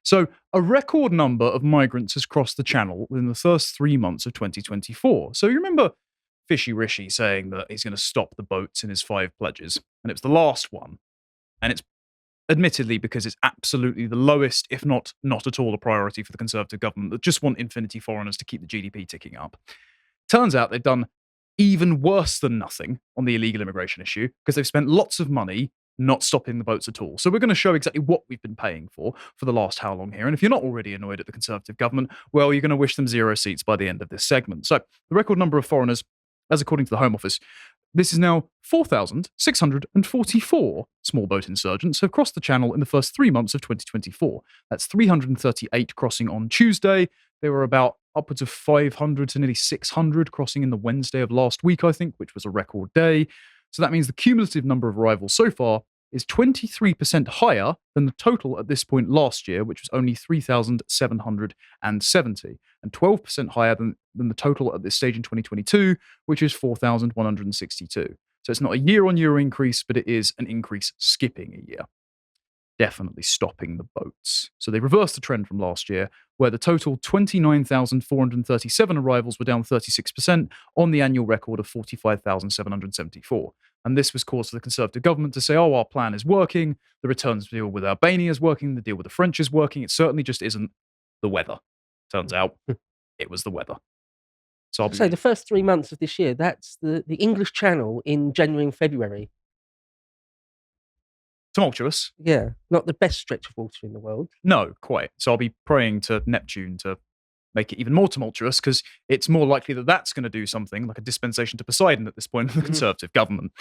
So, a record number of migrants has crossed the channel within the first 3 months of 2024. So, you remember Fishy Rishi saying that he's going to stop the boats in his 5 pledges, and it was the last one. And it's admittedly because it's absolutely the lowest, if not at all, a priority for the Conservative government that just want infinity foreigners to keep the GDP ticking up. Turns out they've done even worse than nothing on the illegal immigration issue because they've spent lots of money not stopping the boats at all. So we're going to show exactly what we've been paying for the last how long here. And if you're not already annoyed at the Conservative government, well, you're going to wish them 0 seats by the end of this segment. So the record number of foreigners, as according to the Home Office, this is now 4,644 small boat insurgents have crossed the channel in the first 3 months of 2024. That's 338 crossing on Tuesday. There were about upwards of 500 to nearly 600 crossing in the Wednesday of last week, I think, which was a record day. So that means the cumulative number of arrivals so far is 23% higher than the total at this point last year, which was only 3,770, and 12% higher than the total at this stage in 2022, which is 4,162. So it's not a year-on-year increase, but it is an increase skipping a year. Definitely stopping the boats. So they reversed the trend from last year, where the total 29,437 arrivals were down 36% on the annual record of 45,774. And this was cause for the Conservative government to say, oh, our plan is working, the returns deal with Albania is working, the deal with the French is working. It certainly just isn't the weather. Turns out it was the weather. So the first 3 months of this year, that's the English Channel in January and February. Tumultuous. Yeah, not the best stretch of water in the world. No, quite. So I'll be praying to Neptune to make it even more tumultuous, because it's more likely that that's going to do something like a dispensation to Poseidon at this point in the Conservative government.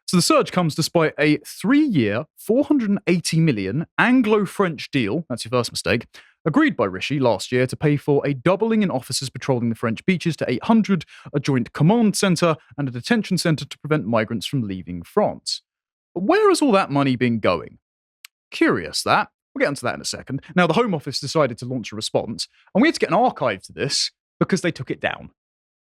So the surge comes despite a 3-year, 480 million Anglo-French deal, that's your first mistake, agreed by Rishi last year to pay for a doubling in officers patrolling the French beaches to 800, a joint command centre, and a detention centre to prevent migrants from leaving France. But where has all that money been going? Curious that. We'll get into that in a second. Now, the Home Office decided to launch a response, and we had to get an archive to this because they took it down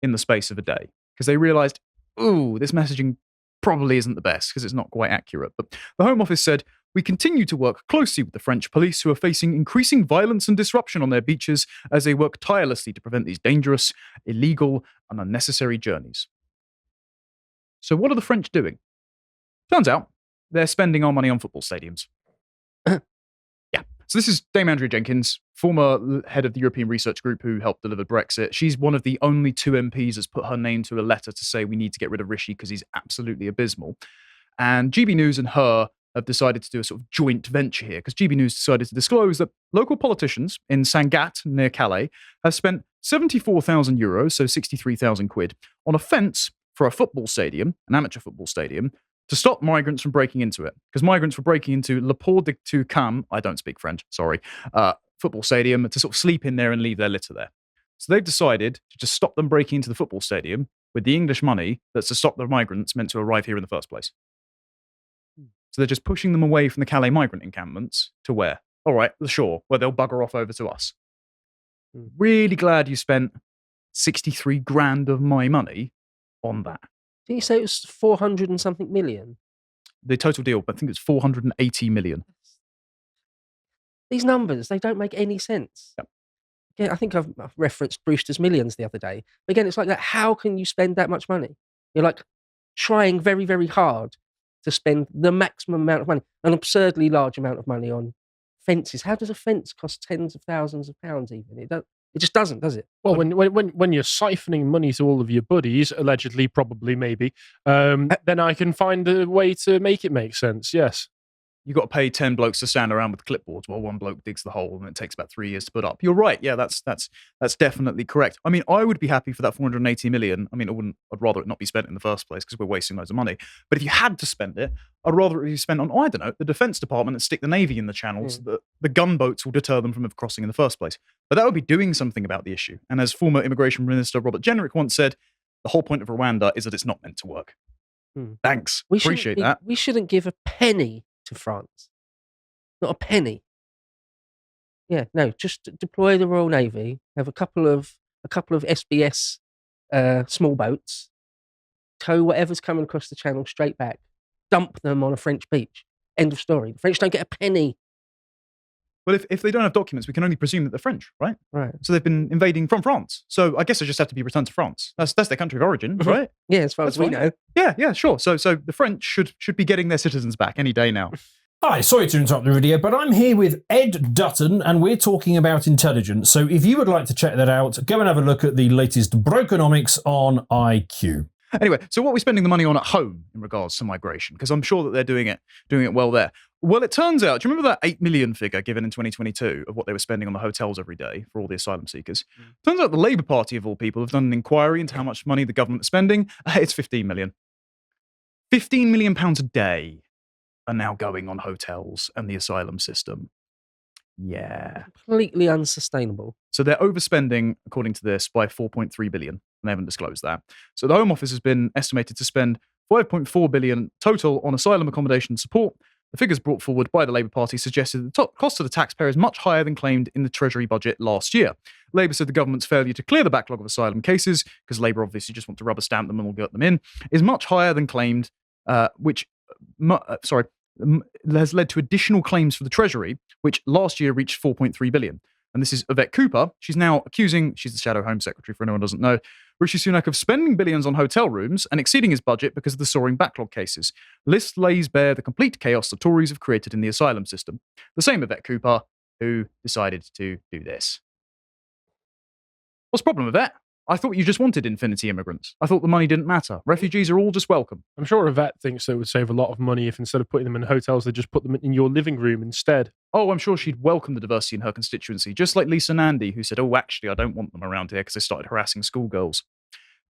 in the space of a day, because they realised, this messaging probably isn't the best because it's not quite accurate. But the Home Office said, we continue to work closely with the French police, who are facing increasing violence and disruption on their beaches as they work tirelessly to prevent these dangerous, illegal, and unnecessary journeys. So what are the French doing? Turns out, they're spending our money on football stadiums. Yeah. So this is Dame Andrea Jenkins, former head of the European Research Group who helped deliver Brexit. She's one of the only 2 MPs that's put her name to a letter to say we need to get rid of Rishi because he's absolutely abysmal. And GB News and her have decided to do a sort of joint venture here, because GB News decided to disclose that local politicians in Sangatte, near Calais, have spent €74,000, so 63,000 quid, on a fence for a football stadium, an amateur football stadium, to stop migrants from breaking into it. Because migrants were breaking into Le Port de Toucam, I don't speak French, sorry, football stadium, to sort of sleep in there and leave their litter there. So they've decided to just stop them breaking into the football stadium with the English money that's to stop the migrants meant to arrive here in the first place. So they're just pushing them away from the Calais migrant encampments to where? All right, the shore, where they'll bugger off over to us. Really glad you spent 63 grand of my money on that. Did you say it was 400 and something million? The total deal, I think it's 480 million. These numbers, they don't make any sense. Yep. Yeah, I think I've referenced Brewster's Millions the other day. But again, it's like that. How can you spend that much money? You're like trying very, very hard to spend the maximum amount of money, an absurdly large amount of money on fences. How does a fence cost tens of thousands of pounds even? It just doesn't, does it? Well, when you're siphoning money to all of your buddies, allegedly, probably, maybe, then I can find a way to make it make sense, yes. You've got to pay 10 blokes to stand around with clipboards while one bloke digs the hole, and it takes about 3 years to put up. You're right. Yeah, that's definitely correct. I mean, I would be happy for that 480 million. I mean, I'd rather it not be spent in the first place because we're wasting loads of money. But if you had to spend it, I'd rather it be spent on, I don't know, the Defence Department and stick the Navy in the channels. The gunboats will deter them from crossing in the first place. But that would be doing something about the issue. And as former Immigration Minister Robert Jenrick once said, the whole point of Rwanda is that it's not meant to work. Thanks. Appreciate that. We shouldn't give a penny to France. Not a penny. Yeah, no, just deploy the Royal Navy, have a couple of SBS small boats, tow whatever's coming across the channel straight back, dump them on a French beach. End of story. The French don't get a penny. Well, if they don't have documents, we can only presume that they're French, right? Right. So they've been invading from France. So I guess they just have to be returned to France. That's their country of origin, right? Yeah, as far That's as we fine. know. Yeah, sure. So the French should be getting their citizens back any day now. Hi, sorry to interrupt the video, but I'm here with Ed Dutton and we're talking about intelligence. So if you would like to check that out, go and have a look at the latest Brokenomics on IQ. Anyway, so what are we spending the money on at home in regards to migration? Because I'm sure that they're doing it well there. Well, it turns out, do you remember that 8 million figure given in 2022 of what they were spending on the hotels every day for all the asylum seekers? Turns out the Labour Party, of all people, have done an inquiry into how much money the government is spending. It's 15 million. 15 million pounds a day are now going on hotels and the asylum system. Yeah. Completely unsustainable. So they're overspending, according to this, by 4.3 billion. And they haven't disclosed that. So the Home Office has been estimated to spend 5.4 billion total on asylum accommodation support. The figures brought forward by the Labour Party suggested that the cost to the taxpayer is much higher than claimed in the Treasury budget last year. Labour said the government's failure to clear the backlog of asylum cases, because Labour obviously just want to rubber stamp them and we'll get them in, is much higher than claimed, which has led to additional claims for the Treasury, which last year reached 4.3 billion. And this is Yvette Cooper. She's now accusing, she's the Shadow Home Secretary for anyone who doesn't know, Rishi Sunak of spending billions on hotel rooms and exceeding his budget because of the soaring backlog cases. List lays bare the complete chaos the Tories have created in the asylum system. The same Yvette Cooper who decided to do this. What's the problem, Yvette? I thought you just wanted infinity immigrants. I thought the money didn't matter. Refugees are all just welcome. I'm sure Yvette thinks it would save a lot of money if instead of putting them in hotels, they just put them in your living room instead. Oh, I'm sure she'd welcome the diversity in her constituency, just like Lisa Nandy, who said, oh, actually, I don't want them around here because they started harassing schoolgirls.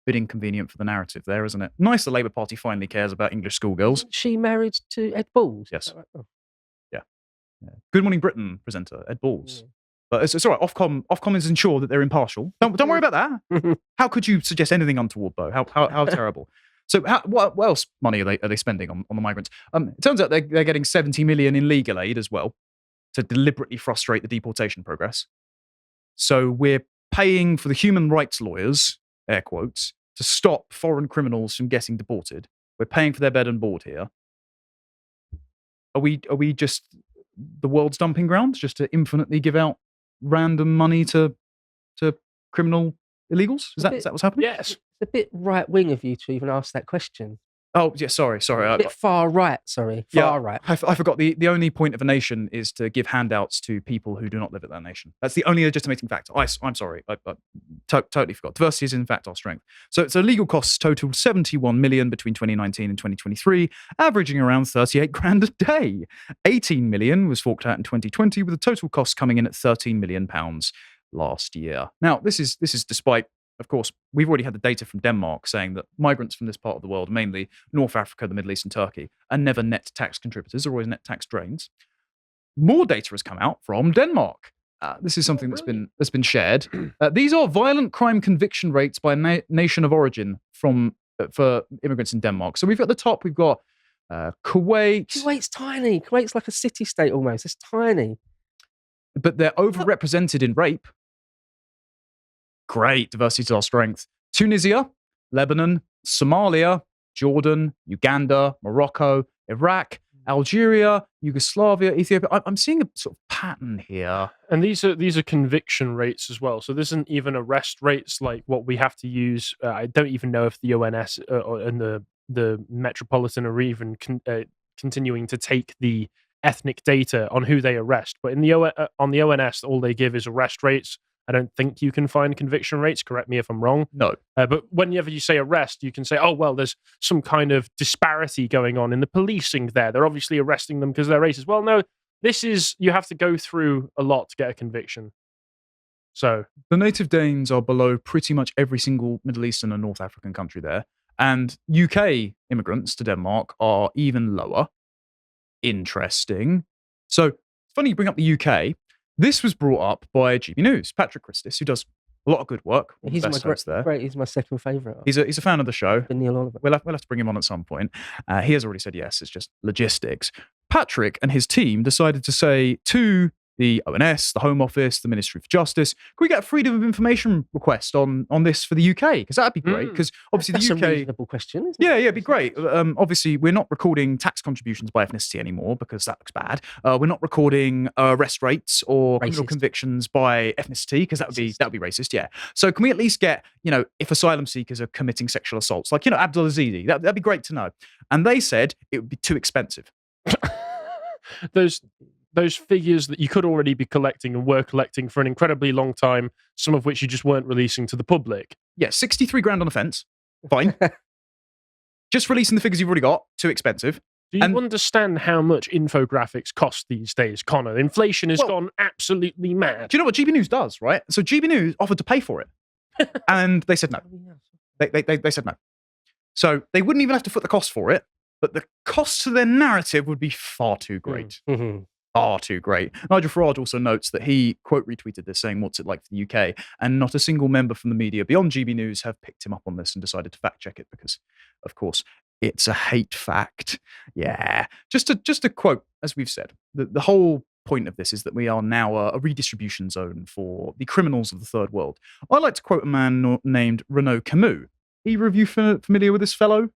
Bit inconvenient for the narrative there, isn't it? Nice the Labour Party finally cares about English schoolgirls. Isn't she married to Ed Balls? Yes. Right? Oh. Yeah. Good Morning Britain presenter, Ed Balls. Yeah. But it's all right. Ofcom is ensure that they're impartial. Don't worry about that. How could you suggest anything untoward, though? How terrible. So what else money are they spending on the migrants? It turns out they're getting 70 million in legal aid as well to deliberately frustrate the deportation progress. So we're paying for the human rights lawyers, air quotes, to stop foreign criminals from getting deported. We're paying for their bed and board here. Are we just the world's dumping grounds, just to infinitely give out random money to criminal illegals? Is that what's happening? Yes. It's a bit right wing of you to even ask that question. Oh, yeah, sorry. A bit far right, far right. I forgot. The only point of a nation is to give handouts to people who do not live at that nation. That's the only legitimating factor. I'm sorry. I totally forgot. Diversity is in fact our strength. So legal costs totaled 71 million between 2019 and 2023, averaging around 38 grand a day. 18 million was forked out in 2020, with the total costs coming in at 13 million pounds last year. Now, this is despite, of course, we've already had the data from Denmark saying that migrants from this part of the world, mainly North Africa, the Middle East and Turkey, are never net tax contributors, they're always net tax drains. More data has come out from Denmark. This is something that's been shared. These are violent crime conviction rates by nation of origin for immigrants in Denmark. So we've at the top, we've got Kuwait. Kuwait's tiny. Kuwait's like a city-state almost. It's tiny. But they're overrepresented in rape. Great, diversity is our strength. Tunisia, Lebanon, Somalia, Jordan, Uganda, Morocco, Iraq, Algeria, Yugoslavia, Ethiopia. I'm seeing a sort of pattern here. And these are conviction rates as well. So this isn't even arrest rates like what we have to use. I don't even know if the ONS and the Metropolitan are even continuing to take the ethnic data on who they arrest. But on the ONS, all they give is arrest rates. I don't think you can find conviction rates. Correct me if I'm wrong. No. But whenever you say arrest, you can say, oh, well, there's some kind of disparity going on in the policing there. They're obviously arresting them because they're racist. Well, no, you have to go through a lot to get a conviction. So the native Danes are below pretty much every single Middle Eastern and North African country there. And UK immigrants to Denmark are even lower. Interesting. So it's funny you bring up the UK. This was brought up by GB News, Patrick Christis, who does a lot of good work. He's my second favourite. He's a fan of the show. Neil Oliver. We'll have to bring him on at some point. He has already said yes, it's just logistics. Patrick and his team decided to say to the ONS, the Home Office, the Ministry for Justice. Can we get a freedom of information request on this for the UK? Because that'd be great. Because obviously That's the a UK. reasonable question. Isn't Yeah, it? it'd be great. Obviously, we're not recording tax contributions by ethnicity anymore because that looks bad. We're not recording arrest rates or criminal Racist. convictions by ethnicity because that would be racist. Yeah. So can we at least get, if asylum seekers are committing sexual assaults, like Abdul Azidi, that'd be great to know. And they said it would be too expensive. Those figures that you could already be collecting and were collecting for an incredibly long time, some of which you just weren't releasing to the public. Yeah, 63 grand on a fence. Fine. Just releasing the figures you've already got, too expensive. Do you understand how much infographics cost these days, Connor? Inflation has gone absolutely mad. Do you know what GB News does, right? So GB News offered to pay for it. And they said no. They said no. So they wouldn't even have to foot the cost for it, but the cost to their narrative would be far too great. Mm-hmm. Far too great. Nigel Farage also notes that he, quote, retweeted this saying, "What's it like for the UK?" And not a single member from the media beyond GB News have picked him up on this and decided to fact check it because, of course, it's a hate fact. Yeah. Just to quote, as we've said, the whole point of this is that we are now a redistribution zone for the criminals of the third world. I like to quote a man named Renaud Camus. Either of you familiar with this fellow?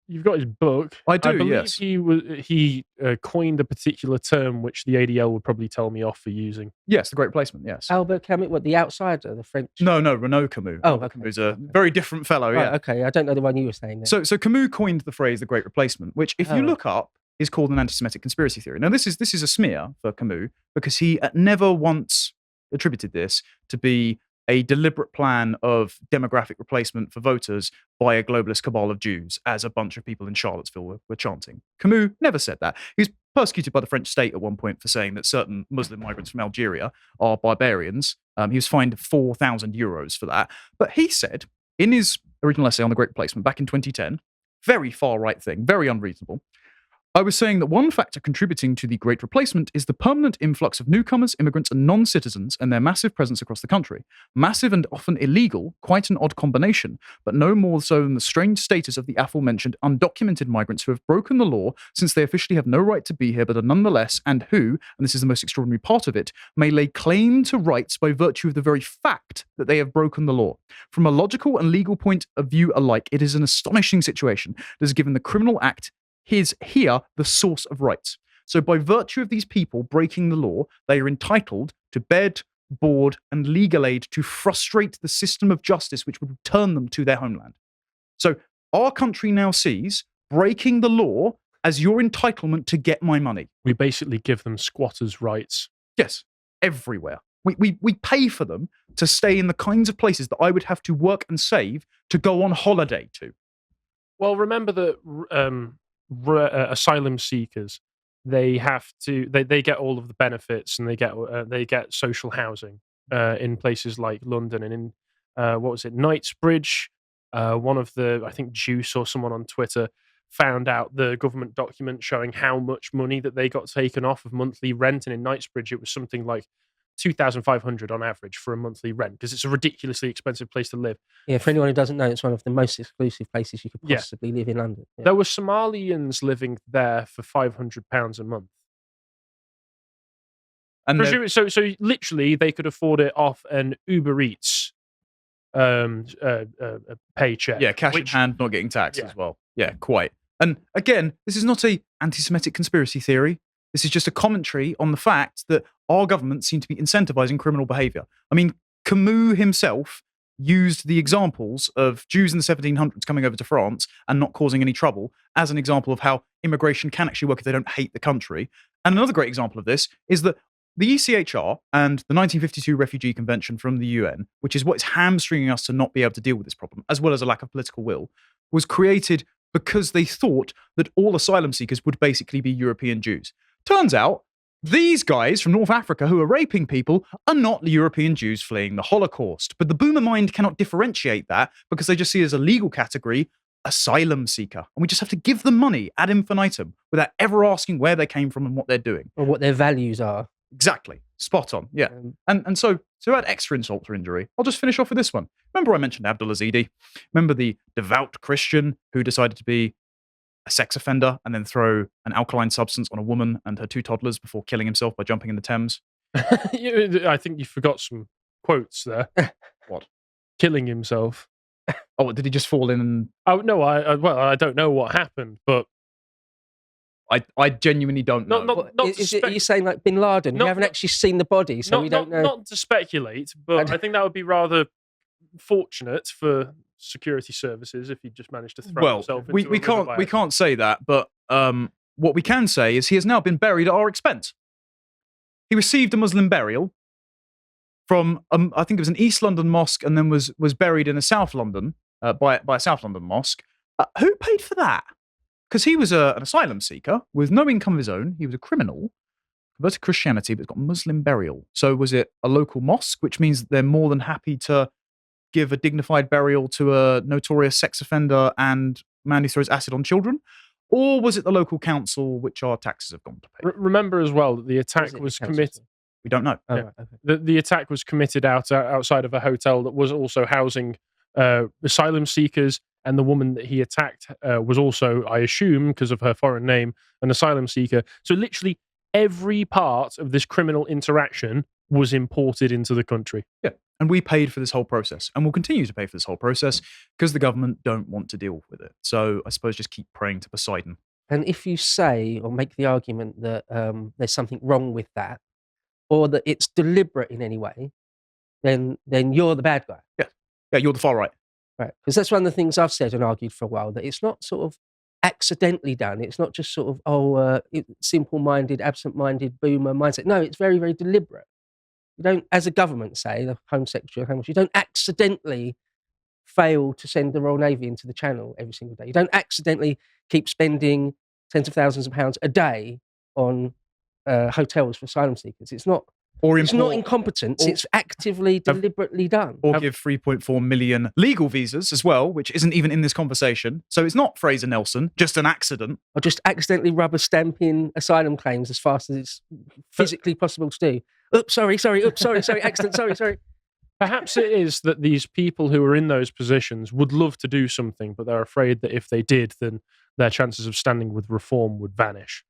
You've got his book. I do, believe yes. He coined a particular term which the ADL would probably tell me off for using. Yes, the Great Replacement, yes. Albert Camus, what, the outsider, the French? No, Renaud Camus. Oh, okay. Camus is a very different fellow, Right, yeah. okay, I don't know the one you were saying there. So Camus coined the phrase "the Great Replacement," which, if you look up, is called an anti-Semitic conspiracy theory. Now, this is a smear for Camus because he never once attributed this to be a deliberate plan of demographic replacement for voters by a globalist cabal of Jews, as a bunch of people in Charlottesville were chanting. Camus never said that. He was persecuted by the French state at one point for saying that certain Muslim migrants from Algeria are barbarians. He was fined 4,000 euros for that. But he said, in his original essay on the Great Replacement back in 2010, very far-right thing, very unreasonable, I was saying that one factor contributing to the Great Replacement is the permanent influx of newcomers, immigrants, and non-citizens and their massive presence across the country. Massive and often illegal, quite an odd combination, but no more so than the strange status of the aforementioned undocumented migrants who have broken the law since they officially have no right to be here but are nonetheless, and who, and this is the most extraordinary part of it, may lay claim to rights by virtue of the very fact that they have broken the law. From a logical and legal point of view alike, it is an astonishing situation that has given the criminal act is here the source of rights. So by virtue of these people breaking the law, they are entitled to bed, board, and legal aid to frustrate the system of justice which would return them to their homeland. So our country now sees breaking the law as your entitlement to get my money. We basically give them squatters' rights. Yes, everywhere. We pay for them to stay in the kinds of places that I would have to work and save to go on holiday to. Well, remember that asylum seekers, they get all of the benefits and they get social housing in places like London and in what was it, Knightsbridge. One of the, I think Juice or someone on Twitter found out the government document showing how much money that they got taken off of monthly rent, and in Knightsbridge it was something like 2,500 on average for a monthly rent because it's a ridiculously expensive place to live. Yeah, for anyone who doesn't know, it's one of the most exclusive places you could possibly live in London. Yeah. There were Somalians living there for £500 a month. And so literally they could afford it off an Uber Eats paycheck. Yeah, cash in hand, not getting taxed as well. Yeah, quite. And again, this is not a anti-Semitic conspiracy theory. This is just a commentary on the fact that our government seem to be incentivizing criminal behavior. I mean, Camus himself used the examples of Jews in the 1700s coming over to France and not causing any trouble as an example of how immigration can actually work if they don't hate the country. And another great example of this is that the ECHR and the 1952 Refugee Convention from the UN, which is what is hamstringing us to not be able to deal with this problem, as well as a lack of political will, was created because they thought that all asylum seekers would basically be European Jews. Turns out, these guys from North Africa who are raping people are not the European Jews fleeing the Holocaust. But the boomer mind cannot differentiate that because they just see it as a legal category, asylum seeker. And we just have to give them money ad infinitum without ever asking where they came from and what they're doing. Or what their values are. Exactly. Spot on. Yeah. And so to add extra insult to injury, I'll just finish off with this one. Remember I mentioned Abdul Azidi? Remember the devout Christian who decided to be a sex offender and then throw an alkaline substance on a woman and her two toddlers before killing himself by jumping in the Thames? I think you forgot some quotes there. What? Killing himself. Oh, did he just fall in and... Oh no, I don't know what happened, but I genuinely don't know. not Are you saying like Bin Laden? Not- You haven't actually seen the body, so we don't know. Not to speculate, but I think that would be rather fortunate for security services if he just managed to throw himself into we a river by we can't say that, but what we can say is he has now been buried at our expense. He received a Muslim burial from I think it was an East London mosque, and then was buried in a South London by a South London mosque. Who paid for that? Because he was an asylum seeker with no income of his own. He was a criminal, converted to Christianity, but got Muslim burial. So was it a local mosque, which means they're more than happy to give a dignified burial to a notorious sex offender and man who throws acid on children? Or was it the local council, which our taxes have gone to pay? Remember as well that the attack was committed. We don't know. Oh, Yeah. right, okay. The attack was committed outside of a hotel that was also housing asylum seekers, and the woman that he attacked was also, I assume, because of her foreign name, an asylum seeker. So literally every part of this criminal interaction was imported into the country. Yeah. And we paid for this whole process, and we'll continue to pay for this whole process because the government don't want to deal with it. So I suppose just keep praying to Poseidon. And if you say or make the argument that there's something wrong with that, or that it's deliberate in any way, then you're the bad guy. Yeah, you're the far right. Right, because that's one of the things I've said and argued for a while, that it's not sort of accidentally done. It's not just sort of, simple-minded, absent-minded boomer mindset. No, it's very, very deliberate. You don't, as a government, say, the Home Secretary of Home Affairs, you don't accidentally fail to send the Royal Navy into the Channel every single day. You don't accidentally keep spending tens of thousands of pounds a day on hotels for asylum seekers. It's not incompetence. It's actively, deliberately done. Or give 3.4 million legal visas as well, which isn't even in this conversation. So it's not Fraser Nelson, just an accident. Or just accidentally rubber stamping asylum claims as fast as it's physically possible to do. Oops, sorry, accident, sorry. Perhaps it is that these people who are in those positions would love to do something, but they're afraid that if they did, then their chances of standing with reform would vanish.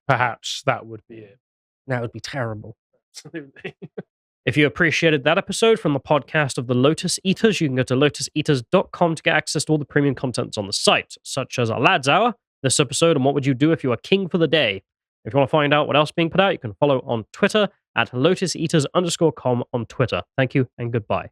Perhaps that would be it. That would be terrible. Absolutely. If you appreciated that episode from the podcast of the Lotus Eaters, you can go to lotuseaters.com to get access to all the premium contents on the site, such as our Lads Hour, this episode, and what would you do if you were king for the day. If you want to find out what else is being put out, you can follow on Twitter at lotuseaters_com on Twitter. Thank you and goodbye.